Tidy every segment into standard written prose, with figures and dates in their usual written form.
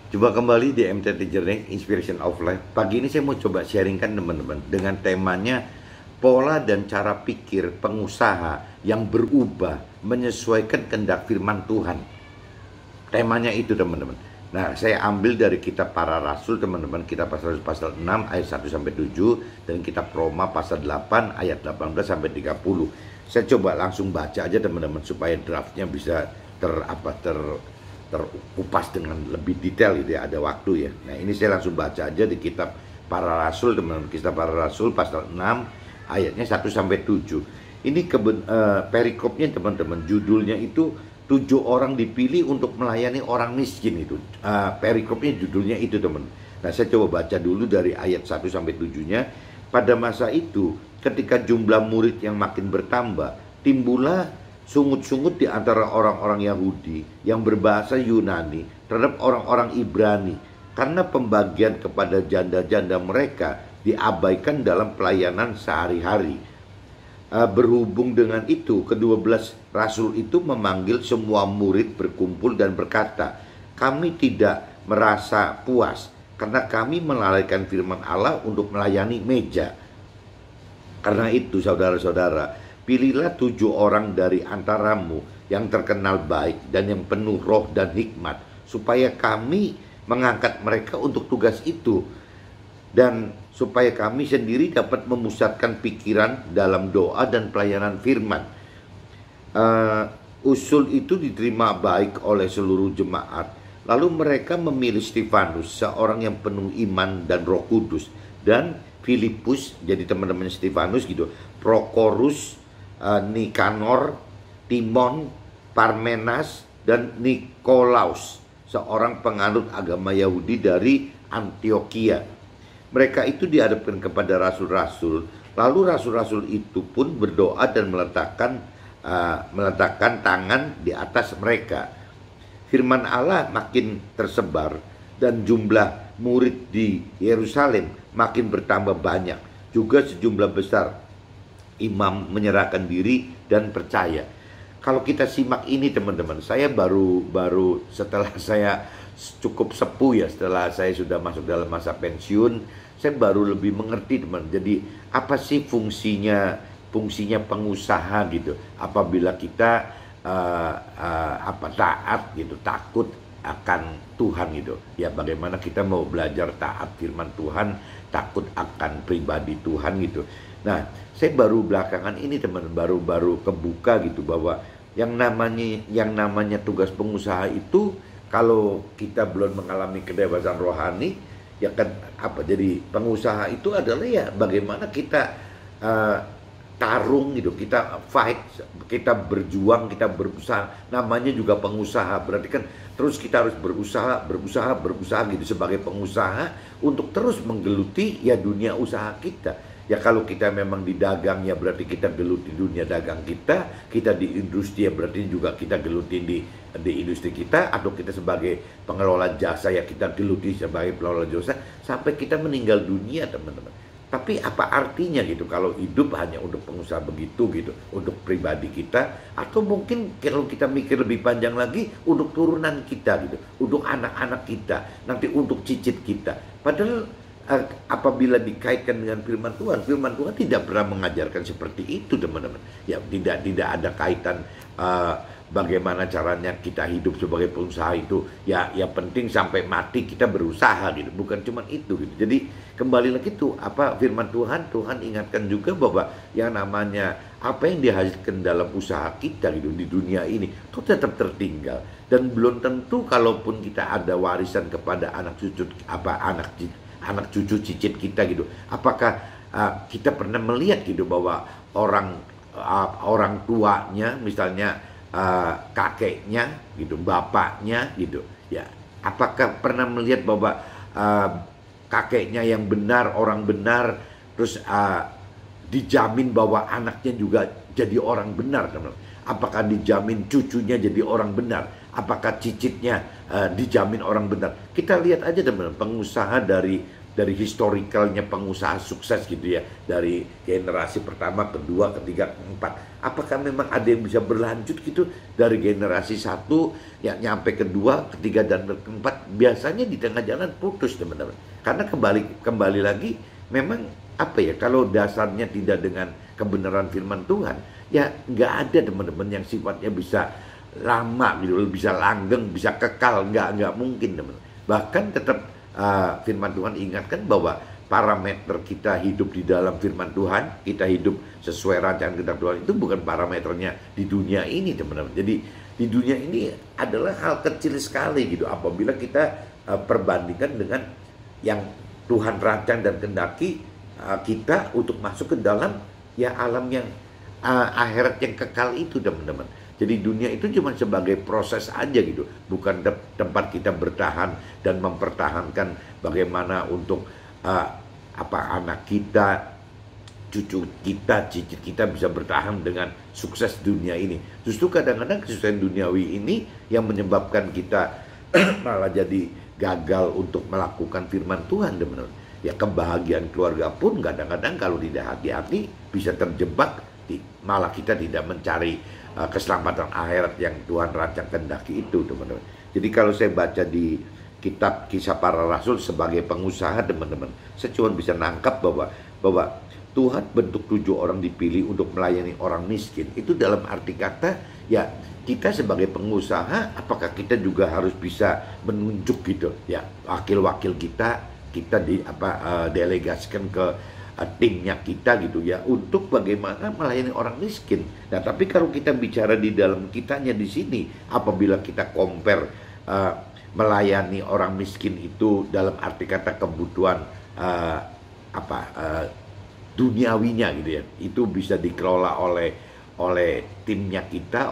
Coba kembali di MTT Journey Inspiration of Life. Pagi ini saya mau coba sharingkan teman-teman dengan temanya pola dan cara pikir pengusaha yang berubah menyesuaikan kehendak firman Tuhan. Temanya itu teman-teman. Nah, saya ambil dari kitab Para Rasul teman-teman, kitab pasal 6 ayat 1 sampai 7 dan kitab Roma pasal 8 ayat 18 sampai 30. Saya coba langsung baca aja teman-teman supaya draftnya bisa terkupas dengan lebih detail gitu ya, ada waktu ya. Nah, ini saya langsung baca aja di kitab Para Rasul teman-teman, kitab Para Rasul pasal 6 ayatnya 1 sampai 7. Ini perikopnya teman-teman, judulnya itu 7 orang dipilih untuk melayani orang miskin itu. Perikopnya judulnya itu teman. Nah, saya coba baca dulu dari ayat 1 sampai 7-nya. Pada masa itu, ketika jumlah murid yang makin bertambah, timbullah sungut-sungut di antara orang-orang Yahudi yang berbahasa Yunani terhadap orang-orang Ibrani, karena pembagian kepada janda-janda mereka diabaikan dalam pelayanan sehari-hari. Berhubung dengan itu, ke-12 rasul itu memanggil semua murid berkumpul dan berkata, "Kami tidak merasa puas karena kami melalaikan firman Allah untuk melayani meja. Karena itu saudara-saudara, pilihlah 7 orang dari antaramu yang terkenal baik dan yang penuh roh dan hikmat, supaya kami mengangkat mereka untuk tugas itu, dan supaya kami sendiri dapat memusatkan pikiran dalam doa dan pelayanan firman." Usul itu diterima baik oleh seluruh jemaat. Lalu mereka memilih Stefanus, seorang yang penuh iman dan Roh Kudus, dan Filipus, jadi teman-teman Stefanus gitu, Prokorus, Nikanor, Timon, Parmenas, dan Nikolaus, seorang penganut agama Yahudi dari Antioquia. Mereka itu dihadapkan kepada rasul-rasul, lalu rasul-rasul itu pun berdoa dan meletakkan tangan di atas mereka. Firman Allah makin tersebar dan jumlah murid di Yerusalem makin bertambah banyak. Juga sejumlah besar imam menyerahkan diri dan percaya. Kalau kita simak ini teman-teman, saya baru setelah saya cukup sepuh ya, setelah saya sudah masuk dalam masa pensiun, saya baru lebih mengerti teman. Jadi apa sih fungsinya pengusaha gitu? Apabila kita taat gitu, takut akan Tuhan gitu. Ya, bagaimana kita mau belajar taat firman Tuhan, takut akan pribadi Tuhan gitu. Nah, saya baru belakangan ini teman, baru kebuka gitu bahwa yang namanya tugas pengusaha itu, kalau kita belum mengalami kebebasan rohani, ya kan jadi pengusaha itu adalah ya bagaimana kita tarung gitu, kita fight, kita berjuang, kita berusaha. Namanya juga pengusaha, berarti kan terus kita harus berusaha gitu sebagai pengusaha untuk terus menggeluti ya dunia usaha kita. Ya kalau kita memang di dagang ya berarti kita geluti dunia dagang kita di industri ya berarti juga kita geluti di industri kita, atau kita sebagai pengelola jasa ya kita geluti sebagai pengelola jasa sampai kita meninggal dunia teman-teman. Tapi apa artinya gitu kalau hidup hanya untuk pengusaha begitu gitu, untuk pribadi kita, atau mungkin kalau kita mikir lebih panjang lagi untuk turunan kita gitu, untuk anak-anak kita, nanti untuk cicit kita. Padahal apabila dikaitkan dengan firman Tuhan tidak pernah mengajarkan seperti itu teman-teman. Ya tidak ada kaitan bagaimana caranya kita hidup sebagai pengusaha itu ya penting sampai mati kita berusaha gitu, bukan cuma itu gitu. Jadi kembali lagi tuh apa firman Tuhan ingatkan juga bahwa yang namanya apa yang dihasilkan dalam usaha kita gitu di dunia ini itu tetap tertinggal, dan belum tentu kalaupun kita ada warisan kepada anak cucu cicit kita gitu, apakah kita pernah melihat gitu bahwa orang tuanya misalnya kakeknya gitu, bapaknya gitu ya, apakah pernah melihat bahwa kakeknya yang benar, orang benar, terus dijamin bahwa anaknya juga jadi orang benar teman-teman? Apakah dijamin cucunya jadi orang benar? Apakah cicitnya dijamin orang benar? Kita lihat aja teman-teman, pengusaha dari dari historicalnya pengusaha sukses gitu ya, dari generasi pertama, kedua, ketiga, keempat, apakah memang ada yang bisa berlanjut gitu dari generasi satu yang nyampe kedua, ketiga, dan keempat? Biasanya di tengah jalan putus, teman-teman, karena kembali lagi memang apa ya, kalau dasarnya tidak dengan kebenaran firman Tuhan, ya nggak ada, teman-teman, yang sifatnya bisa lama gitu, bisa langgeng, bisa kekal, nggak mungkin, teman. Bahkan tetap firman Tuhan ingatkan bahwa parameter kita hidup di dalam firman Tuhan, kita hidup sesuai rancangan kehendak Tuhan, itu bukan parameternya di dunia ini, teman-teman. Jadi di dunia ini adalah hal kecil sekali gitu apabila kita perbandingkan dengan yang Tuhan rancang dan kehendaki kita untuk masuk ke dalam ya alam yang akhirat yang kekal itu, teman-teman. Jadi dunia itu cuma sebagai proses aja gitu, bukan tempat kita bertahan dan mempertahankan bagaimana untuk anak kita, cucu kita, cicit kita bisa bertahan dengan sukses dunia ini. Justru kadang-kadang kesuksesan duniawi ini yang menyebabkan kita malah jadi gagal untuk melakukan firman Tuhan, teman-teman. Ya, kebahagiaan keluarga pun kadang-kadang kalau tidak hati-hati bisa terjebak, malah kita tidak mencari keselamatan akhirat yang Tuhan rancang kehendaki itu, teman-teman. Jadi kalau saya baca di kitab Kisah Para Rasul sebagai pengusaha, teman-teman, saya cuma bisa nangkap bahwa Tuhan bentuk 7 orang dipilih untuk melayani orang miskin. Itu dalam arti kata ya kita sebagai pengusaha, apakah kita juga harus bisa menunjuk gitu ya wakil-wakil kita delegasikan ke timnya kita gitu ya untuk bagaimana melayani orang miskin. Nah, tapi kalau kita bicara di dalam kitanya di sini, apabila kita compare melayani orang miskin itu dalam arti kata kebutuhan duniawinya gitu ya, itu bisa dikelola oleh timnya kita,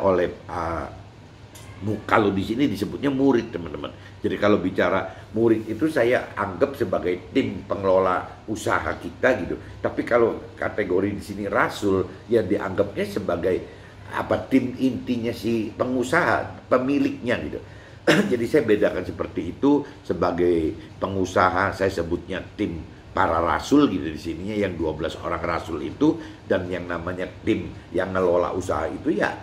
kalau di sini disebutnya murid, teman-teman. Jadi kalau bicara murid itu saya anggap sebagai tim pengelola usaha kita gitu. Tapi kalau kategori di sini rasul, ya dianggapnya sebagai tim intinya si pengusaha, pemiliknya gitu. Jadi saya bedakan seperti itu. Sebagai pengusaha saya sebutnya tim para rasul gitu di sininya, yang 12 orang rasul itu, dan yang namanya tim yang ngelola usaha itu ya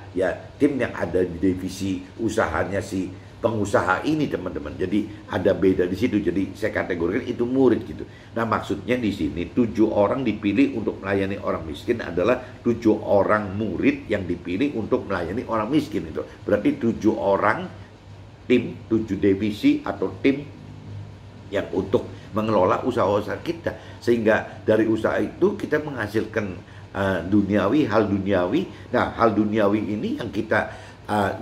tim yang ada di divisi usahanya si pengusaha ini, teman-teman. Jadi ada beda di situ. Jadi saya kategorikan itu murid gitu. Nah, maksudnya di sini 7 orang dipilih untuk melayani orang miskin adalah 7 orang murid yang dipilih untuk melayani orang miskin itu. Berarti 7 orang tim, 7 divisi atau tim yang untuk mengelola usaha-usaha kita, sehingga dari usaha itu kita menghasilkan hal duniawi. Nah, hal duniawi ini yang kita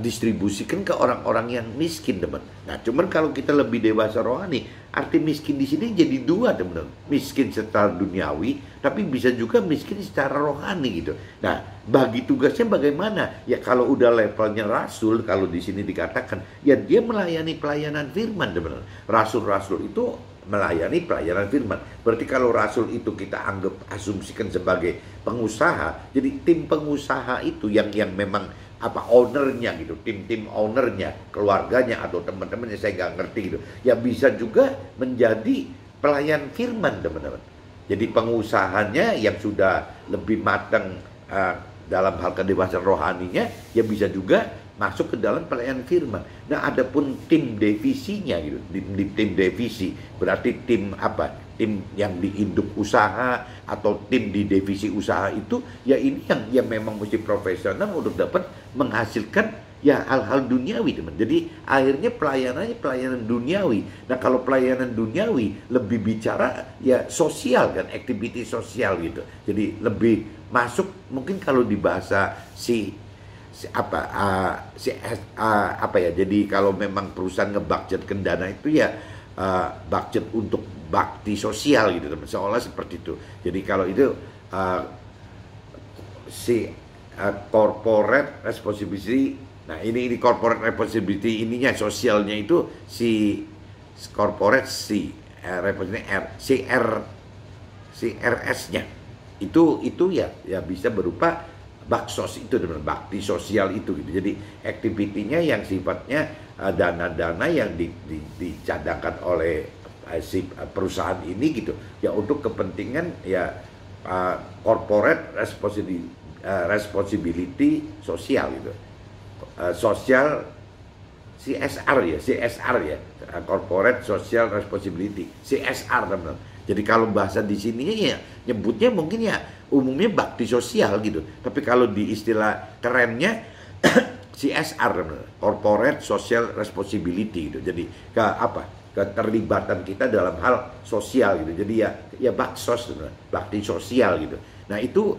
distribusikan ke orang-orang yang miskin, teman. Nah, cuman kalau kita lebih dewasa rohani, arti miskin di sini jadi 2, teman. Miskin secara duniawi, tapi bisa juga miskin secara rohani gitu. Nah, bagi tugasnya bagaimana? Ya kalau udah levelnya rasul, kalau di sini dikatakan, ya dia melayani pelayanan firman, teman. Rasul-rasul itu melayani pelayanan firman. Berarti kalau rasul itu kita anggap asumsikan sebagai pengusaha, jadi tim pengusaha itu yang memang ownernya gitu, tim ownernya, keluarganya atau teman-temannya, saya nggak ngerti gitu. Ya bisa juga menjadi pelayan firman, teman-teman. Jadi pengusahanya yang sudah lebih matang dalam hal kedewasaan rohaninya, ya bisa juga masuk ke dalam pelayanan firman. Nah, adapun tim divisinya gitu, tim divisi berarti tim yang di induk usaha atau tim di divisi usaha itu, ya ini yang memang mesti profesional untuk dapat menghasilkan ya hal-hal duniawi, teman. Jadi akhirnya pelayanan duniawi. Nah, kalau pelayanan duniawi lebih bicara ya sosial kan, aktiviti sosial gitu. Jadi lebih masuk, mungkin kalau di bahasa jadi kalau memang perusahaan ngebudgetkan dana itu ya budget untuk bakti sosial gitu, teman, seolah seperti itu. Jadi kalau itu corporate responsibility. Nah, ini corporate responsibility ininya, sosialnya itu si corporate CRS-nya itu ya bisa berupa baksos itu, dengan bakti sosial itu gitu. Jadi aktivitinya yang sifatnya dana-dana yang dicadangkan oleh si perusahaan ini gitu ya, untuk kepentingan ya corporate responsibility sosial gitu, sosial CSR ya, corporate social responsibility, CSR teman-teman. Jadi kalau bahasa di sini ya nyebutnya mungkin ya umumnya bakti sosial gitu, tapi kalau di istilah kerennya CSR teman-teman, corporate social responsibility gitu. Jadi keterlibatan kita dalam hal sosial gitu. Jadi ya baksos teman-teman, bakti sosial gitu. Nah itu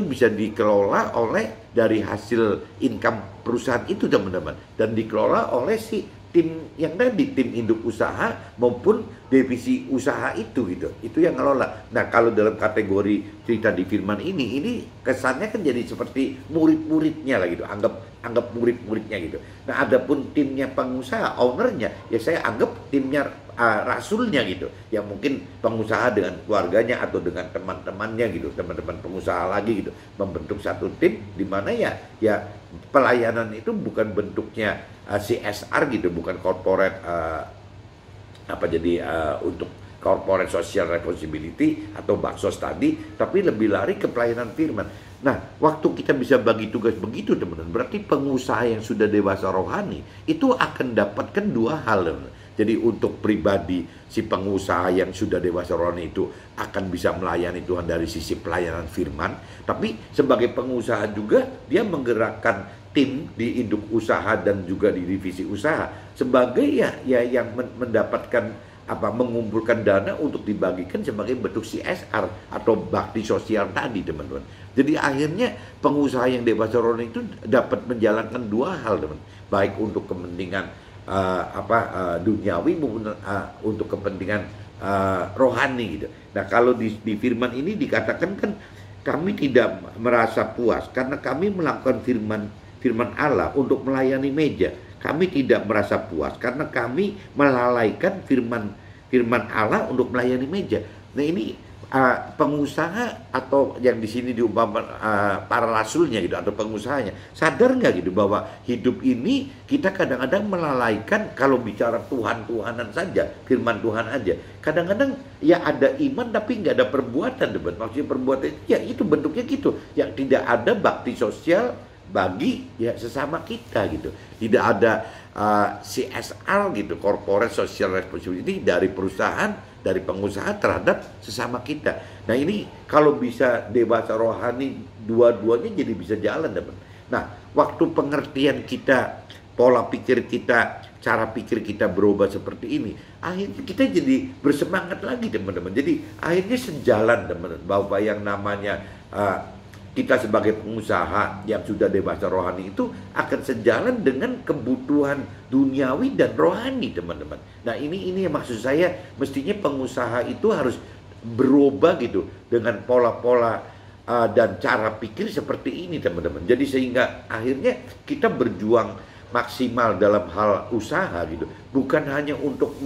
bisa dikelola oleh dari hasil income perusahaan itu teman-teman, dan dikelola oleh si tim yang tadi, tim induk usaha maupun divisi usaha itu gitu. Itu yang ngelola. Nah kalau dalam kategori cerita di firman ini kesannya kan jadi seperti murid-muridnya lah gitu, anggap murid-muridnya gitu. Nah adapun timnya pengusaha, ownernya ya saya anggap timnya rasulnya gitu, yang mungkin pengusaha dengan keluarganya atau dengan teman-temannya gitu, teman-teman pengusaha lagi gitu, membentuk satu tim di mana ya pelayanan itu bukan bentuknya CSR gitu, bukan corporate untuk corporate social responsibility atau baksos tadi, tapi lebih lari ke pelayanan firman. Nah, waktu kita bisa bagi tugas begitu teman-teman, berarti pengusaha yang sudah dewasa rohani itu akan dapatkan dua hal teman-teman. Jadi untuk pribadi si pengusaha yang sudah dewasa rohani itu akan bisa melayani Tuhan dari sisi pelayanan firman, tapi sebagai pengusaha juga dia menggerakkan tim di induk usaha dan juga di divisi usaha sebagai yang mendapatkan mengumpulkan dana untuk dibagikan sebagai bentuk CSR atau bakti sosial tadi teman-teman. Jadi akhirnya pengusaha yang dewasa rohani itu dapat menjalankan dua hal teman, baik untuk kepentingan duniawi maupun untuk kepentingan rohani gitu. Nah kalau di firman ini dikatakan kan kami tidak merasa puas karena kami melakukan firman Allah untuk melayani meja. Kami tidak merasa puas karena kami melalaikan firman Allah untuk melayani meja. Nah ini pengusaha atau yang di sini diumpamakan para rasulnya gitu atau pengusahanya sadar nggak gitu bahwa hidup ini kita kadang-kadang melalaikan kalau bicara Tuhan-Tuhanan saja, firman Tuhan aja. Kadang-kadang ya ada iman tapi nggak ada perbuatan debat. Maksudnya perbuatan ya itu bentuknya gitu, yang tidak ada bakti sosial bagi ya sesama kita gitu. Tidak ada CSR gitu, corporate social responsibility dari perusahaan, dari pengusaha terhadap sesama kita. Nah ini kalau bisa dewasa rohani dua-duanya jadi bisa jalan teman. Nah waktu pengertian kita, pola pikir kita, cara pikir kita berubah seperti ini, akhirnya kita jadi bersemangat lagi teman-teman. Jadi akhirnya sejalan teman-teman, bahwa yang namanya kita sebagai pengusaha yang sudah dewasa rohani itu akan sejalan dengan kebutuhan duniawi dan rohani teman-teman. Nah ini yang maksud saya, mestinya pengusaha itu harus berubah gitu dengan pola-pola dan cara pikir seperti ini teman-teman. Jadi sehingga akhirnya kita berjuang maksimal dalam hal usaha gitu, bukan hanya untuk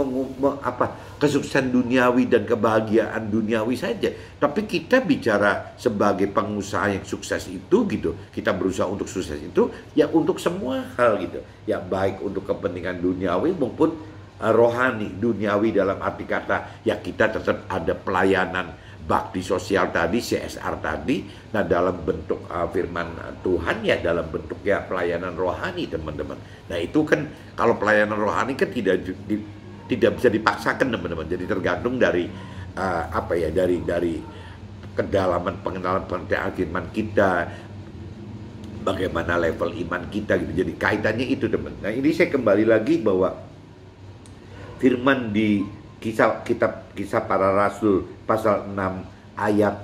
kesuksesan duniawi dan kebahagiaan duniawi saja, tapi kita bicara sebagai pengusaha yang sukses itu gitu, kita berusaha untuk sukses itu ya untuk semua hal gitu, ya baik untuk kepentingan duniawi maupun rohani. Duniawi dalam arti kata ya kita tetap ada pelayanan bakti sosial tadi, CSR tadi. Nah dalam bentuk firman Tuhan ya dalam bentuk ya pelayanan rohani teman-teman. Nah itu kan kalau pelayanan rohani kan tidak bisa dipaksakan teman-teman. Jadi tergantung dari dari kedalaman pengenalan firman kita, bagaimana level iman kita gitu. Jadi kaitannya itu teman. Nah ini saya kembali lagi bahwa firman di kitab Kisah Para Rasul pasal 6 ayat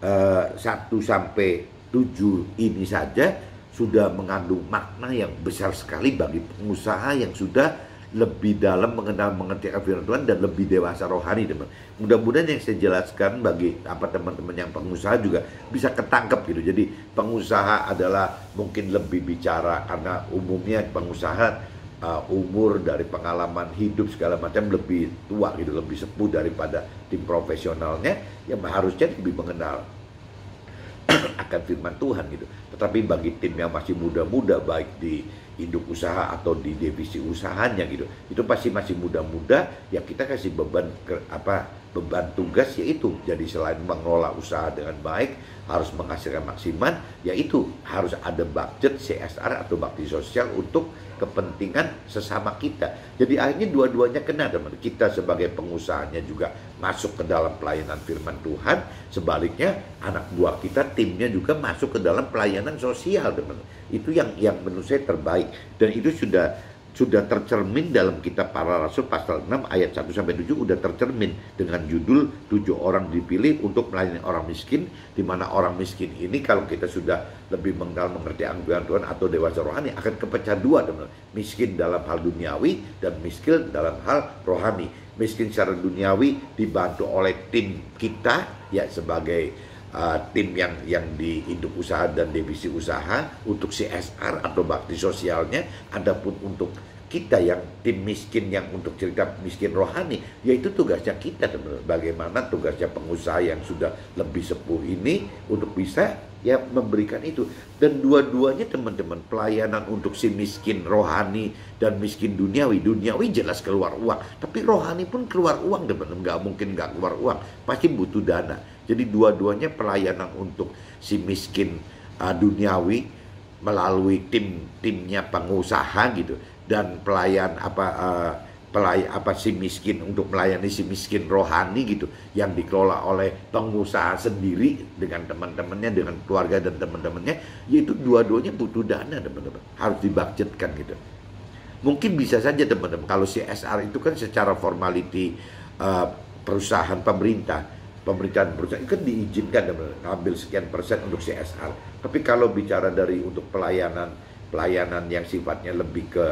1 sampai 7 ini saja sudah mengandung makna yang besar sekali bagi pengusaha yang sudah lebih dalam mengerti firman Tuhan dan lebih dewasa rohani teman. Mudah-mudahan yang saya jelaskan bagi teman-teman yang pengusaha juga bisa ketangkep gitu. Jadi pengusaha adalah mungkin lebih bicara karena umumnya pengusaha umur dari pengalaman hidup segala macam lebih tua gitu, lebih sepuh daripada tim profesionalnya yang harusnya lebih mengenal akan firman Tuhan gitu. Tetapi bagi tim yang masih muda-muda, baik di induk usaha atau di divisi usahanya gitu, itu pasti masih muda-muda, ya kita kasih beban tugas, yaitu jadi selain mengelola usaha dengan baik, harus menghasilkan maksimal, yaitu harus ada budget CSR atau bakti sosial untuk kepentingan sesama kita. Jadi akhirnya dua-duanya kena, teman. Kita sebagai pengusahanya juga masuk ke dalam pelayanan firman Tuhan, sebaliknya anak buah kita, timnya juga masuk ke dalam pelayanan sosial, teman. Itu yang menurut saya terbaik, dan itu sudah tercermin dalam kitab Para Rasul pasal 6 ayat 1-7 udah tercermin dengan judul 7 orang dipilih untuk melayani orang miskin, di mana orang miskin ini kalau kita sudah lebih mengerti anugerah Tuhan atau dewasa rohani akan kepecah dua, teman. Miskin dalam hal duniawi dan miskin dalam hal rohani. Miskin secara duniawi dibantu oleh tim kita ya sebagai tim yang di induk usaha dan divisi usaha untuk CSR atau bakti sosialnya. Adapun untuk kita yang tim miskin, yang untuk cerita miskin rohani, yaitu tugasnya kita, teman-teman. Bagaimana tugasnya pengusaha yang sudah lebih sepuh ini untuk bisa ya memberikan itu. Dan dua-duanya, teman-teman, pelayanan untuk si miskin rohani dan miskin duniawi. Duniawi jelas keluar uang, tapi rohani pun keluar uang, teman-teman. Nggak mungkin nggak keluar uang, pasti butuh dana. Jadi dua-duanya pelayanan untuk si miskin duniawi melalui timnya pengusaha gitu, dan si miskin untuk melayani si miskin rohani gitu, yang dikelola oleh pengusaha sendiri dengan teman-temannya, dengan keluarga dan teman-temannya, yaitu dua-duanya butuh dana, teman-teman, harus dibudgetkan gitu. Mungkin bisa saja, teman-teman, kalau CSR itu kan secara formality perusahaan pemerintahan kan diizinkan ambil sekian persen untuk CSR. Tapi kalau bicara dari untuk pelayanan yang sifatnya lebih ke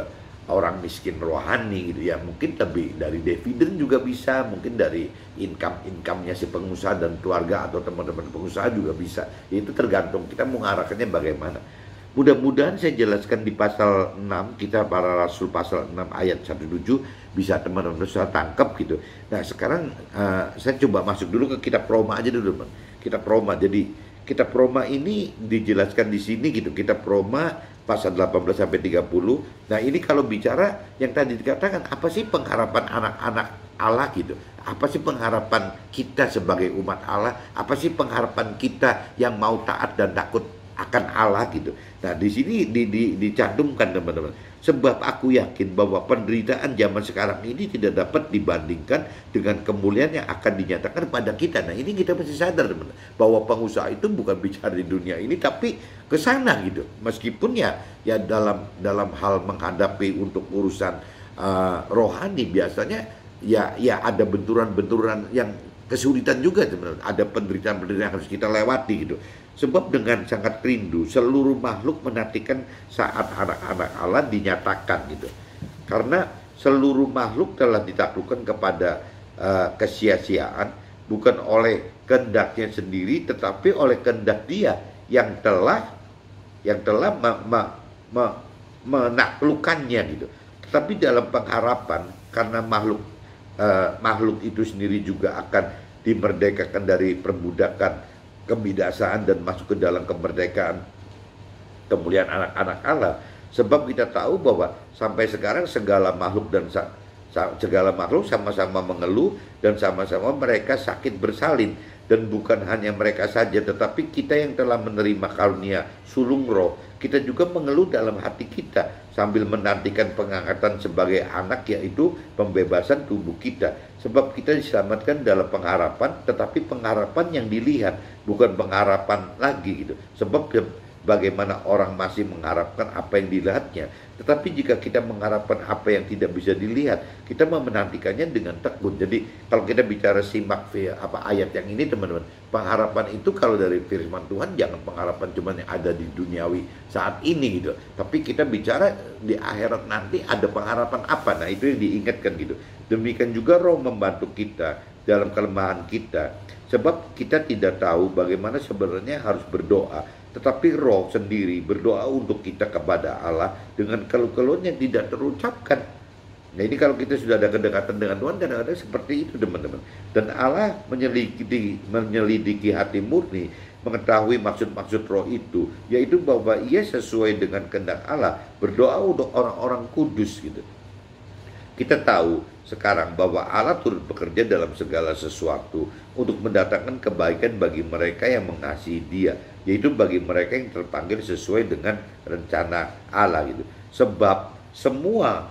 orang miskin rohani gitu ya, mungkin lebih dari dividen juga bisa, mungkin dari income-nya si pengusaha dan keluarga atau teman-teman pengusaha juga bisa. Itu tergantung kita mengarahkannya bagaimana. Mudah-mudahan saya jelaskan di pasal 6, kita Para Rasul pasal 6 ayat 1-7 bisa teman-teman bisa tangkap gitu. Nah sekarang saya coba masuk dulu ke kitab Roma aja dulu, teman. Kitab Roma. Jadi kitab Roma ini dijelaskan di sini gitu. Kitab Roma pasal 18-30. Nah ini kalau bicara yang tadi dikatakan, apa sih pengharapan anak-anak Allah gitu? Apa sih pengharapan kita sebagai umat Allah? Apa sih pengharapan kita yang mau taat dan takut akan Allah gitu? Nah di sini dicantumkan, teman-teman. Sebab aku yakin bahwa penderitaan zaman sekarang ini tidak dapat dibandingkan dengan kemuliaan yang akan dinyatakan pada kita. Nah ini kita mesti sadar, teman-teman, bahwa pengusaha itu bukan bicara di dunia ini, tapi ke sana gitu. Meskipun ya dalam hal menghadapi untuk urusan rohani biasanya ya ada benturan-benturan yang kesulitan juga, teman-teman. Ada penderitaan-penderitaan yang harus kita lewati gitu. Sebab dengan sangat rindu seluruh makhluk menantikan saat anak-anak Allah dinyatakan gitu. Karena seluruh makhluk telah ditaklukkan kepada kesia-siaan, bukan oleh kehendaknya sendiri, tetapi oleh kehendak Dia yang telah menaklukkannya gitu. Tetapi dalam pengharapan, karena makhluk itu sendiri juga akan dimerdekakan dari perbudakan kebinasaan dan masuk ke dalam kemerdekaan kemuliaan anak-anak Allah. Sebab kita tahu bahwa sampai sekarang segala makhluk sama-sama mengeluh dan sama-sama mereka sakit bersalin. Dan bukan hanya mereka saja, tetapi kita yang telah menerima karunia sulung roh, kita juga mengeluh dalam hati kita sambil menantikan pengangkatan sebagai anak, yaitu pembebasan tubuh kita. Sebab kita diselamatkan dalam pengharapan, tetapi pengharapan yang dilihat, bukan pengharapan lagi gitu. Sebab bagaimana orang masih mengharapkan apa yang dilihatnya. Tetapi jika kita mengharapkan apa yang tidak bisa dilihat, kita menantikannya dengan tekun. Jadi kalau kita bicara simak ayat yang ini, teman-teman, pengharapan itu kalau dari firman Tuhan jangan pengharapan cuma yang ada di duniawi saat ini gitu. Tapi kita bicara di akhirat nanti ada pengharapan apa. Nah itu yang diingatkan gitu. Demikian juga Roh membantu kita dalam kelemahan kita. Sebab kita tidak tahu bagaimana sebenarnya harus berdoa. Tetapi Roh sendiri berdoa untuk kita kepada Allah dengan keluh-keluhan yang tidak terucapkan. Nah ini kalau kita sudah ada kedekatan dengan Tuhan, kadang-kadang seperti itu teman-teman. Dan Allah menyelidiki hati murni, mengetahui maksud-maksud roh itu, yaitu bahwa ia sesuai dengan kehendak Allah, berdoa untuk orang-orang kudus gitu. Kita tahu sekarang bahwa Allah turut bekerja dalam segala sesuatu untuk mendatangkan kebaikan bagi mereka yang mengasihi Dia, yaitu bagi mereka yang terpanggil sesuai dengan rencana Allah gitu. Sebab semua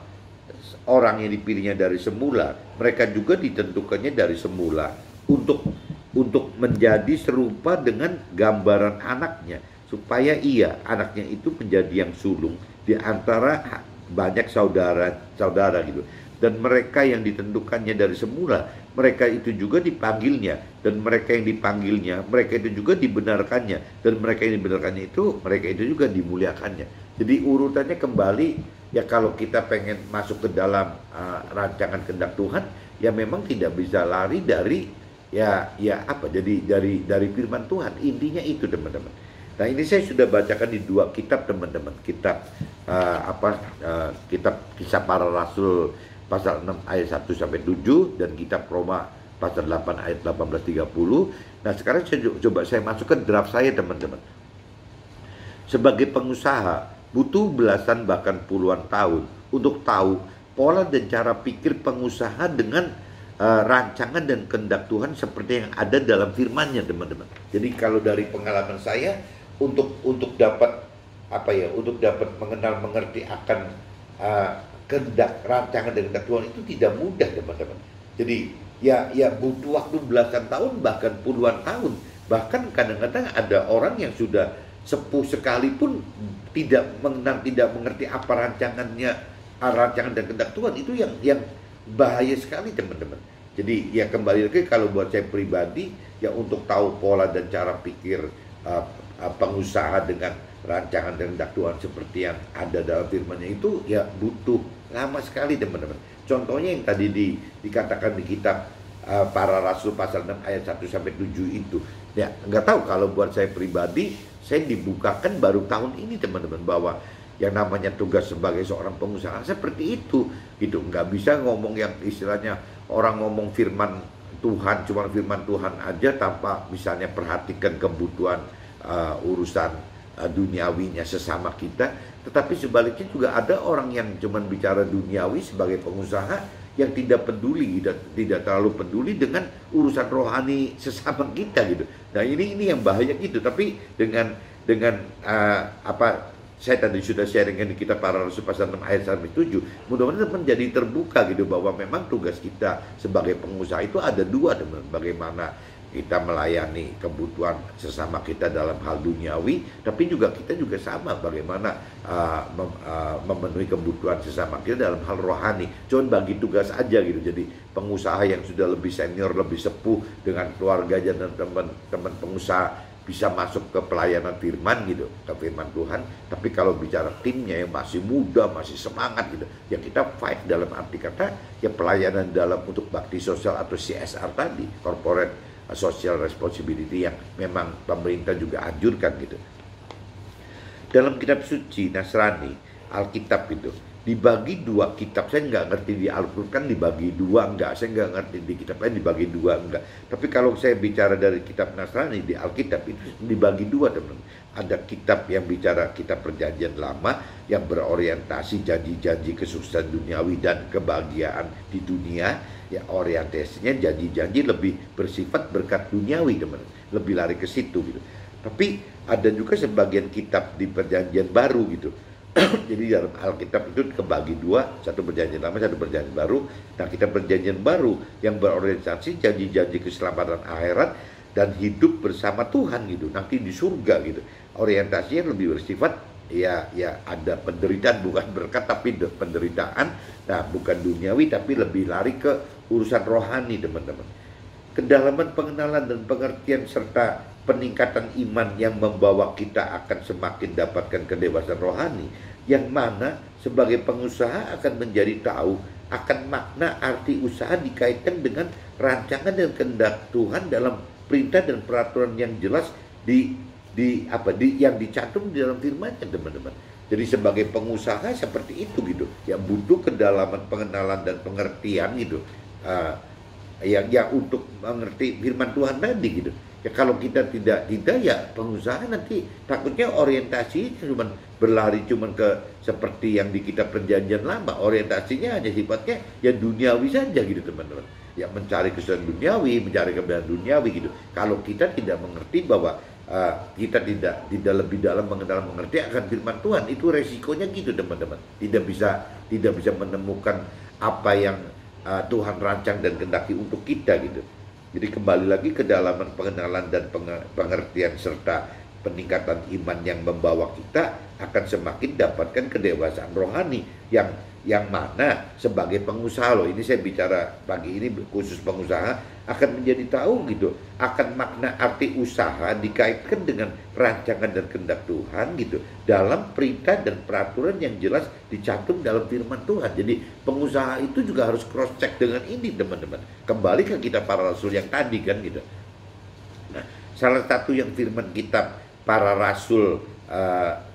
orang yang dipilihnya dari semula, mereka juga ditentukannya dari semula untuk menjadi serupa dengan gambaran anaknya, supaya anaknya itu menjadi yang sulung di antara banyak saudara-saudara gitu. Dan mereka yang ditentukannya dari semula, mereka itu juga dipanggilnya, dan mereka yang dipanggilnya, mereka itu juga dibenarkannya, dan mereka yang dibenarkannya itu, mereka itu juga dimuliakannya. Jadi urutannya kembali, ya kalau kita pengen masuk ke dalam rancangan kehendak Tuhan, ya memang tidak bisa lari dari dari firman Tuhan. Intinya itu teman-teman. Nah ini saya sudah bacakan di 2 kitab teman-teman, kitab kitab Kisah Para Rasul pasal 6 ayat 1 sampai 7 dan kitab Roma pasal 8 ayat 18-30. Nah sekarang saya masuk ke draft saya teman-teman. Sebagai pengusaha butuh belasan bahkan puluhan tahun untuk tahu pola dan cara pikir pengusaha dengan rancangan dan kehendak Tuhan seperti yang ada dalam firman-Nya teman-teman. Jadi kalau dari pengalaman saya untuk dapat untuk dapat mengerti akan kehendak rancangan dan kehendak Tuhan itu tidak mudah teman-teman. Jadi ya butuh waktu belasan tahun bahkan puluhan tahun. Bahkan kadang-kadang ada orang yang sudah sepuh sekalipun tidak mengerti apa rancangan dan kehendak Tuhan. Itu yang bahaya sekali teman-teman. Jadi ya kembali lagi, kalau buat saya pribadi ya untuk tahu pola dan cara pikir pengusaha dengan rancangan dan kehendak Tuhan seperti yang ada dalam firman-Nya itu ya butuh lama sekali teman-teman. Contohnya yang tadi dikatakan di kitab Para Rasul pasal 6 ayat 1 sampai 7 itu. Ya nggak tahu, kalau buat saya pribadi, saya dibukakan baru tahun ini teman-teman, bahwa yang namanya tugas sebagai seorang pengusaha seperti itu gitu. Nggak bisa ngomong yang istilahnya orang ngomong firman Tuhan, cuma firman Tuhan aja tanpa misalnya perhatikan kebutuhan urusan duniawinya sesama kita. Tetapi sebaliknya juga ada orang yang cuma bicara duniawi sebagai pengusaha, yang tidak peduli dan tidak terlalu peduli dengan urusan rohani sesama kita gitu. Nah ini yang bahaya gitu. Tapi dengan saya tadi sudah sharingkan di kitab Para Rasul pasal 6 ayat 7, mudah-mudahan menjadi terbuka gitu, bahwa memang tugas kita sebagai pengusaha itu ada dua teman. Bagaimana kita melayani kebutuhan sesama kita dalam hal duniawi, tapi kita juga sama bagaimana memenuhi kebutuhan sesama kita dalam hal rohani. Cuman bagi tugas aja gitu. Jadi pengusaha yang sudah lebih senior, lebih sepuh dengan keluarganya dan teman-teman pengusaha bisa masuk ke pelayanan firman gitu, ke firman Tuhan. Tapi kalau bicara timnya yang masih muda, masih semangat gitu, ya kita fight dalam arti kata ya pelayanan dalam untuk bakti sosial atau CSR tadi, corporate social responsibility, yang memang pemerintah juga anjurkan gitu. Dalam kitab suci Nasrani, Alkitab itu dibagi 2 kitab. Saya nggak ngerti di Al-Quran dibagi 2 enggak, saya nggak ngerti di kitab lain dibagi 2 enggak. Tapi kalau saya bicara dari kitab Nasrani, di Alkitab itu dibagi 2 teman. Ada kitab yang bicara kitab Perjanjian Lama yang berorientasi janji-janji kesuksesan duniawi dan kebahagiaan di dunia. Ya orientasinya janji-janji lebih bersifat berkat duniawi teman, lebih lari ke situ gitu. Tapi ada juga sebagian kitab di Perjanjian Baru gitu. Jadi dalam Alkitab itu kebagi 2, satu Perjanjian Lama, satu Perjanjian Baru. Nah kitab Perjanjian Baru yang berorientasi janji-janji keselamatan akhirat dan hidup bersama Tuhan gitu, nanti di surga gitu. Orientasinya lebih bersifat ya ada penderitaan, bukan berkat tapi penderitaan. Nah bukan duniawi tapi lebih lari ke urusan rohani teman-teman. Kedalaman pengenalan dan pengertian serta peningkatan iman yang membawa kita akan semakin dapatkan kedewasaan rohani, yang mana sebagai pengusaha akan menjadi tahu akan makna arti usaha dikaitkan dengan rancangan dan kehendak Tuhan dalam perintah dan peraturan yang jelas yang dicantum di dalam firman-Nya teman-teman. Jadi sebagai pengusaha seperti itu gitu, ya butuh kedalaman pengenalan dan pengertian gitu, uh, ya untuk mengerti firman Tuhan tadi gitu. Ya kalau kita tidak ya pengusaha nanti takutnya orientasi cuma berlari cuma ke seperti yang di kitab perjanjian lama, orientasinya hanya sifatnya ya duniawi saja gitu teman-teman. Ya mencari kesenangan duniawi, mencari kebenaran duniawi gitu. Kalau kita tidak mengerti bahwa kita tidak lebih dalam mengerti akan firman Tuhan, itu resikonya gitu teman-teman. Tidak bisa menemukan apa yang Tuhan rancang dan kehendaki untuk kita gitu. Jadi kembali lagi ke kedalaman pengenalan dan pengertian serta peningkatan iman yang membawa kita akan semakin dapatkan kedewasaan rohani yang mana sebagai pengusaha loh, ini saya bicara pagi ini khusus pengusaha, akan menjadi tahu gitu akan makna arti usaha dikaitkan dengan rancangan dan kehendak Tuhan gitu dalam perintah dan peraturan yang jelas dicantum dalam firman Tuhan. Jadi pengusaha itu juga harus cross check dengan ini teman-teman, kembali ke kitab para rasul yang tadi kan gitu. Nah, salah satu yang firman kitab para rasul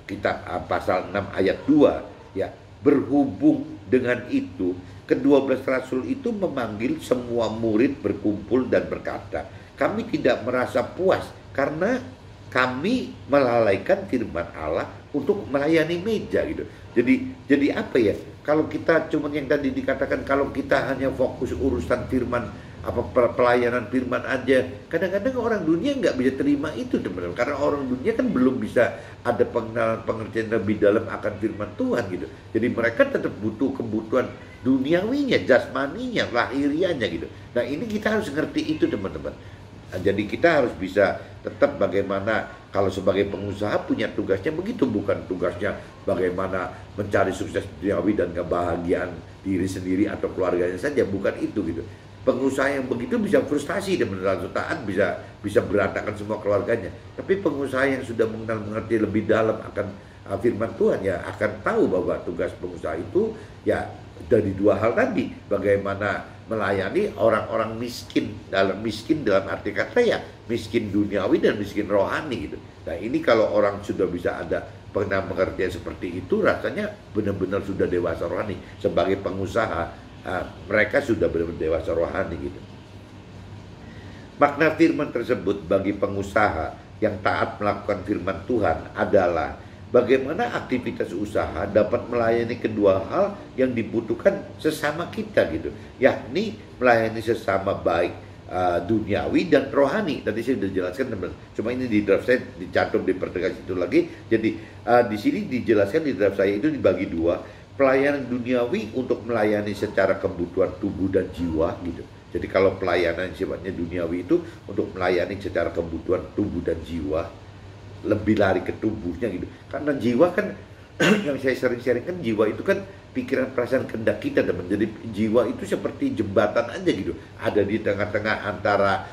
kitab pasal 6 ayat 2 ya, berhubung dengan itu ke-12 rasul itu memanggil semua murid berkumpul dan berkata, kami tidak merasa puas karena kami melalaikan firman Allah untuk melayani meja gitu. Jadi apa ya? Kalau kita cuman yang tadi dikatakan, kalau kita hanya fokus urusan firman, pelayanan firman aja, kadang-kadang orang dunia nggak bisa terima itu teman-teman, karena orang dunia kan belum bisa ada pengenalan pengertian lebih dalam akan firman Tuhan gitu. Jadi mereka tetap butuh kebutuhan duniawinya, jasmaninya, lahirianya gitu. Nah ini kita harus ngerti itu teman-teman. Nah, jadi kita harus bisa tetap bagaimana kalau sebagai pengusaha punya tugasnya begitu, bukan tugasnya bagaimana mencari sukses duniawi dan kebahagiaan diri sendiri atau keluarganya saja, bukan itu gitu. Pengusaha yang begitu bisa frustasi dan dalam taat bisa berantakan semua keluarganya. Tapi pengusaha yang sudah mengerti lebih dalam akan firman Tuhan ya akan tahu bahwa tugas pengusaha itu ya dari dua hal tadi, bagaimana melayani orang-orang miskin dalam arti kata ya miskin duniawi dan miskin rohani gitu. Nah ini kalau orang sudah bisa ada pengertian seperti itu, rasanya benar-benar sudah dewasa rohani. Sebagai pengusaha mereka sudah benar-benar dewasa rohani gitu. Makna firman tersebut bagi pengusaha yang taat melakukan firman Tuhan adalah bagaimana aktivitas usaha dapat melayani kedua hal yang dibutuhkan sesama kita gitu, yakni melayani sesama baik duniawi dan rohani. Tadi saya sudah jelaskan teman, cuma ini di draft saya dicantum di pertegas itu lagi. Jadi di sini dijelaskan di draft saya itu dibagi dua, pelayanan duniawi untuk melayani secara kebutuhan tubuh dan jiwa gitu. Jadi kalau pelayanan sifatnya duniawi itu untuk melayani secara kebutuhan tubuh dan jiwa, lebih lari ke tubuhnya gitu. Karena jiwa kan yang saya sering sharingkan, jiwa itu kan pikiran, perasaan, kehendak kita teman. Jadi jiwa itu seperti jembatan aja gitu, ada di tengah-tengah antara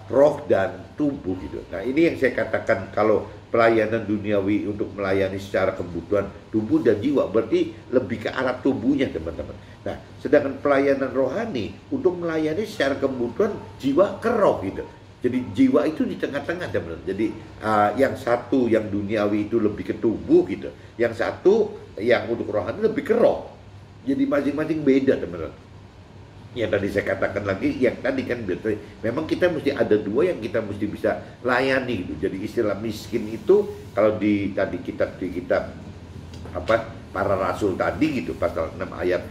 roh dan tubuh gitu. Nah ini yang saya katakan, kalau pelayanan duniawi untuk melayani secara kebutuhan tubuh dan jiwa berarti lebih ke arah tubuhnya teman-teman. Nah sedangkan pelayanan rohani untuk melayani secara kebutuhan jiwa ke roh gitu. Jadi jiwa itu di tengah-tengah teman-teman. Jadi yang satu yang duniawi itu lebih ke tubuh gitu, yang satu yang untuk rohani lebih ke roh. Jadi masing-masing beda teman-teman. Yang tadi saya katakan lagi, yang tadi kan memang kita mesti ada dua yang kita mesti bisa layani gitu. Jadi istilah miskin itu kalau di kitab para rasul tadi gitu, pasal 6 ayat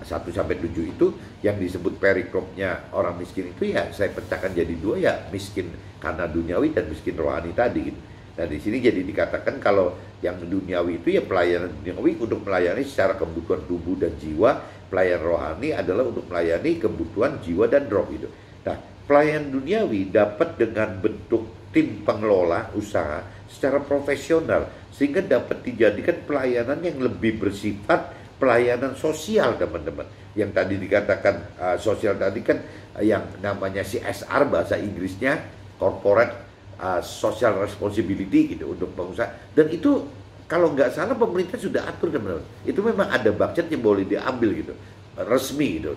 1-7 itu yang disebut perikopnya orang miskin itu ya saya pecahkan jadi dua, ya miskin karena duniawi dan miskin rohani tadi gitu. Nah di sini jadi dikatakan kalau yang duniawi itu ya pelayanan duniawi untuk melayani secara kebutuhan tubuh dan jiwa, pelayanan rohani adalah untuk melayani kebutuhan jiwa dan roh gitu. Nah pelayanan duniawi dapat dengan bentuk tim pengelola usaha secara profesional sehingga dapat dijadikan pelayanan yang lebih bersifat pelayanan sosial teman-teman. Yang tadi dikatakan sosial tadi kan yang namanya CSR bahasa Inggrisnya, corporate social responsibility gitu untuk pengusaha. Dan itu kalau nggak salah pemerintah sudah atur teman-teman. Itu memang ada budget yang boleh diambil gitu. resmi gitu.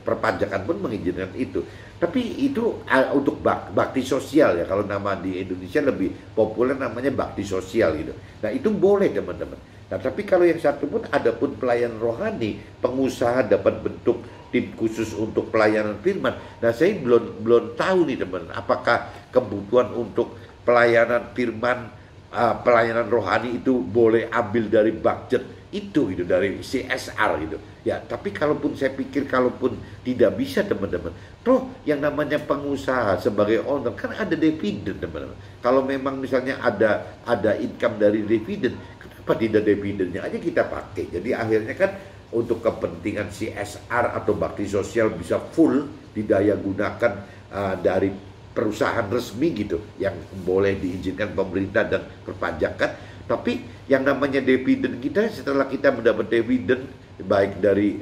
Perpajakan pun mengizinkan itu. Tapi itu untuk bakti sosial ya. Kalau nama di Indonesia lebih populer namanya bakti sosial gitu. Nah itu boleh teman-teman. Nah tapi kalau yang satu pun ada pun pelayanan rohani, pengusaha dapat bentuk tim khusus untuk pelayanan firman. Nah saya belum tahu nih teman, apakah kebutuhan untuk pelayanan firman, pelayanan rohani itu boleh ambil dari budget itu gitu, dari CSR gitu ya. Tapi kalaupun saya pikir kalaupun tidak bisa teman-teman, toh yang namanya pengusaha sebagai owner kan ada dividen teman-teman. Kalau memang misalnya ada income dari dividen, kenapa tidak dividennya aja kita pakai? Jadi akhirnya kan untuk kepentingan CSR atau bakti sosial bisa full didaya gunakan dari perusahaan resmi gitu yang boleh diizinkan pemerintah dan perpajakan. Tapi yang namanya dividen kita, setelah kita mendapat dividen baik dari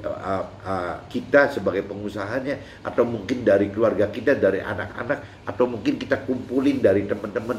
kita sebagai pengusahanya, atau mungkin dari keluarga kita, dari anak-anak, atau mungkin kita kumpulin dari teman-teman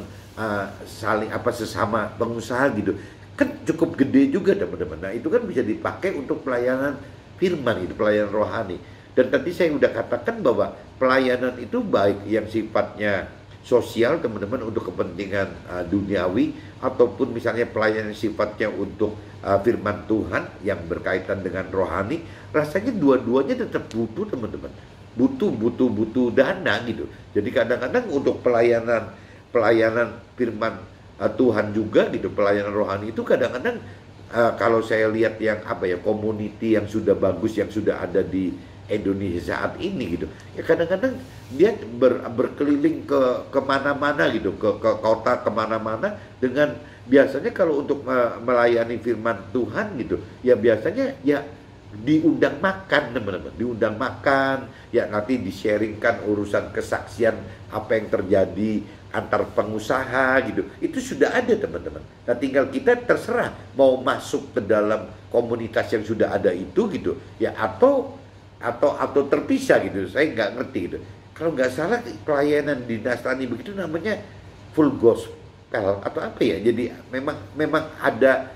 saling sesama pengusaha gitu, kan cukup gede juga teman-teman. Nah itu kan bisa dipakai untuk pelayanan firman itu, pelayanan rohani. Dan tadi saya udah katakan bahwa pelayanan itu baik yang sifatnya sosial teman-teman untuk kepentingan duniawi, ataupun misalnya pelayanan sifatnya untuk firman Tuhan yang berkaitan dengan rohani. Rasanya dua-duanya tetap butuh teman-teman, butuh dana gitu. Jadi kadang-kadang untuk pelayanan firman Tuhan juga gitu, pelayanan rohani itu kadang-kadang kalau saya lihat yang community yang sudah bagus yang sudah ada di Indonesia saat ini gitu ya, kadang-kadang dia berkeliling ke kemana-mana gitu, ke kota kemana-mana, dengan biasanya kalau untuk melayani firman Tuhan gitu ya biasanya ya diundang makan teman-teman, diundang makan ya, nanti di-sharingkan urusan kesaksian apa yang terjadi antar pengusaha gitu, itu sudah ada teman-teman. Nah tinggal kita terserah mau masuk ke dalam komunitas yang sudah ada itu gitu ya, atau terpisah gitu. Saya nggak ngerti gitu. Kalau nggak salah pelayanan di Nasrani begitu namanya full gospel atau apa ya. Jadi memang ada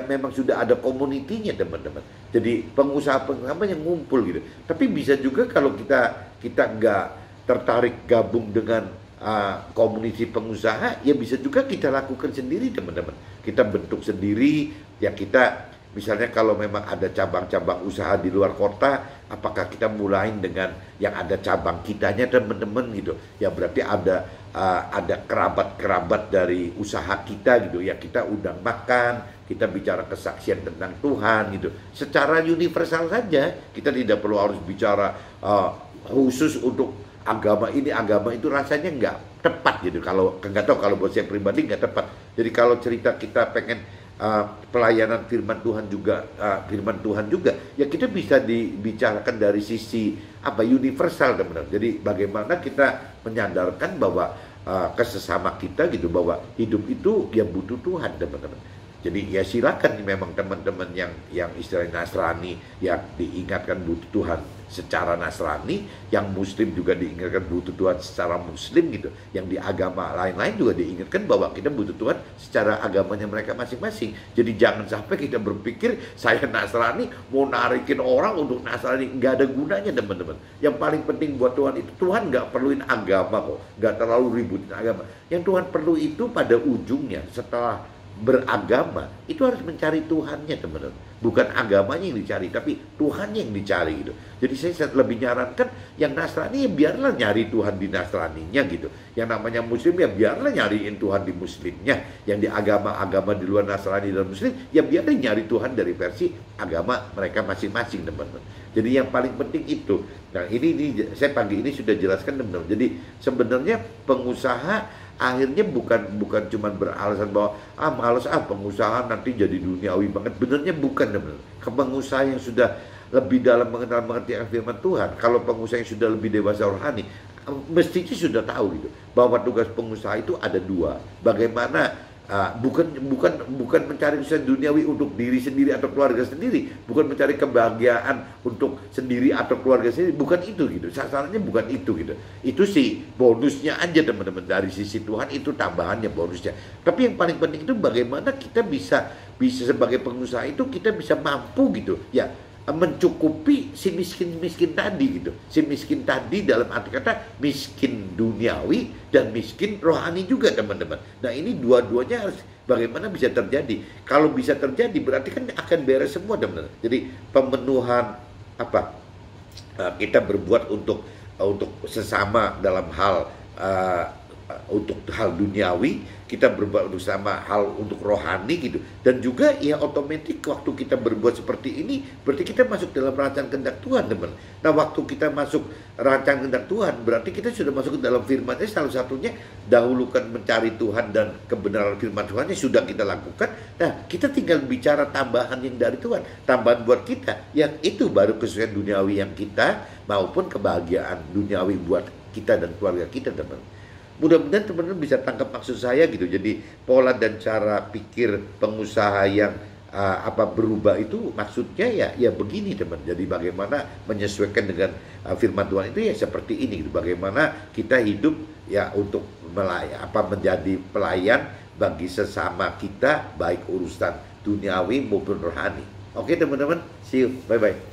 memang sudah ada komunitinya teman-teman. Jadi pengusaha-pengusaha yang ngumpul gitu. Tapi bisa juga kalau kita nggak tertarik gabung dengan komuniti pengusaha, ya bisa juga kita lakukan sendiri teman-teman. Kita bentuk sendiri ya. Kita misalnya kalau memang ada cabang-cabang usaha di luar kota, apakah kita mulai dengan yang ada cabang kitanya teman-teman gitu ya, berarti ada kerabat-kerabat dari usaha kita gitu ya, kita undang makan, kita bicara kesaksian tentang Tuhan gitu secara universal saja. Kita tidak perlu harus bicara khusus untuk agama ini agama itu, rasanya nggak tepat gitu. Kalau nggak tahu, kalau buat saya pribadi nggak tepat. Jadi kalau cerita kita pengen pelayanan firman Tuhan juga ya, kita bisa dibicarakan dari sisi universal teman-teman. Jadi bagaimana kita menyadarkan bahwa kesesama kita gitu, bahwa hidup itu ya butuh Tuhan teman-teman. Jadi ya silakan memang teman-teman yang istilahnya Nasrani yang diingatkan butuh Tuhan secara Nasrani, yang Muslim juga diingatkan butuh Tuhan secara Muslim gitu, yang di agama lain-lain juga diingatkan bahwa kita butuh Tuhan secara agamanya mereka masing-masing. Jadi jangan sampai kita berpikir saya Nasrani mau narikin orang untuk Nasrani, nggak ada gunanya teman-teman. Yang paling penting buat Tuhan itu, Tuhan nggak perluin agama kok, nggak terlalu ributin agama. Yang Tuhan perlu itu pada ujungnya setelah beragama itu harus mencari Tuhannya teman-teman, bukan agamanya yang dicari tapi Tuhannya yang dicari gitu. Jadi saya lebih nyarankan yang Nasrani ya biarlah nyari Tuhan di Nasraninya gitu, yang namanya Muslim ya biarlah nyariin Tuhan di Muslimnya, yang di agama-agama di luar Nasrani dan Muslim ya biarlah nyari Tuhan dari versi agama mereka masing-masing teman-teman. Jadi yang paling penting itu. Nah ini saya pagi ini sudah jelaskan teman-teman. Jadi sebenarnya pengusaha akhirnya bukan cuma beralasan bahwa males pengusaha nanti jadi duniawi banget. Benernya bukan teman-teman. Pengusaha yang sudah lebih dalam mengenal mengerti firman Tuhan, kalau pengusaha yang sudah lebih dewasa rohani, mestinya sudah tahu gitu bahwa tugas pengusaha itu ada dua. Bagaimana bukan mencari usaha duniawi untuk diri sendiri atau keluarga sendiri, bukan mencari kebahagiaan untuk sendiri atau keluarga sendiri, bukan itu gitu. Sasarannya bukan itu gitu. Itu sih bonusnya aja teman-teman, dari sisi Tuhan itu tambahannya bonusnya. Tapi yang paling penting itu bagaimana kita bisa sebagai pengusaha itu kita bisa mampu gitu ya. mencukupi si miskin-miskin tadi gitu. Si miskin tadi dalam arti kata miskin duniawi dan miskin rohani juga teman-teman. Nah ini dua-duanya harus bagaimana bisa terjadi. Kalau bisa terjadi berarti kan akan beres semua teman-teman. Jadi pemenuhan apa kita berbuat untuk sesama dalam hal untuk hal duniawi, kita berbuat bersama hal untuk rohani gitu. Dan juga ya otomatis waktu kita berbuat seperti ini berarti kita masuk dalam rancangan kehendak Tuhan teman. Nah waktu kita masuk rancangan kehendak Tuhan berarti kita sudah masuk ke dalam firman-Nya. Salah satunya dahulukan mencari Tuhan dan kebenaran firman Tuhan yang sudah kita lakukan. Nah kita tinggal bicara tambahan yang dari Tuhan, tambahan buat kita, yang itu baru kesusahan duniawi yang kita maupun kebahagiaan duniawi buat kita dan keluarga kita teman. Mudah-mudahan teman-teman bisa tangkap maksud saya gitu. Jadi pola dan cara pikir pengusaha yang berubah itu maksudnya ya begini teman. Jadi bagaimana menyesuaikan dengan firman Tuhan itu ya seperti ini gitu. Bagaimana kita hidup ya untuk menjadi pelayan bagi sesama kita baik urusan duniawi maupun rohani. Oke teman-teman, see you, bye bye.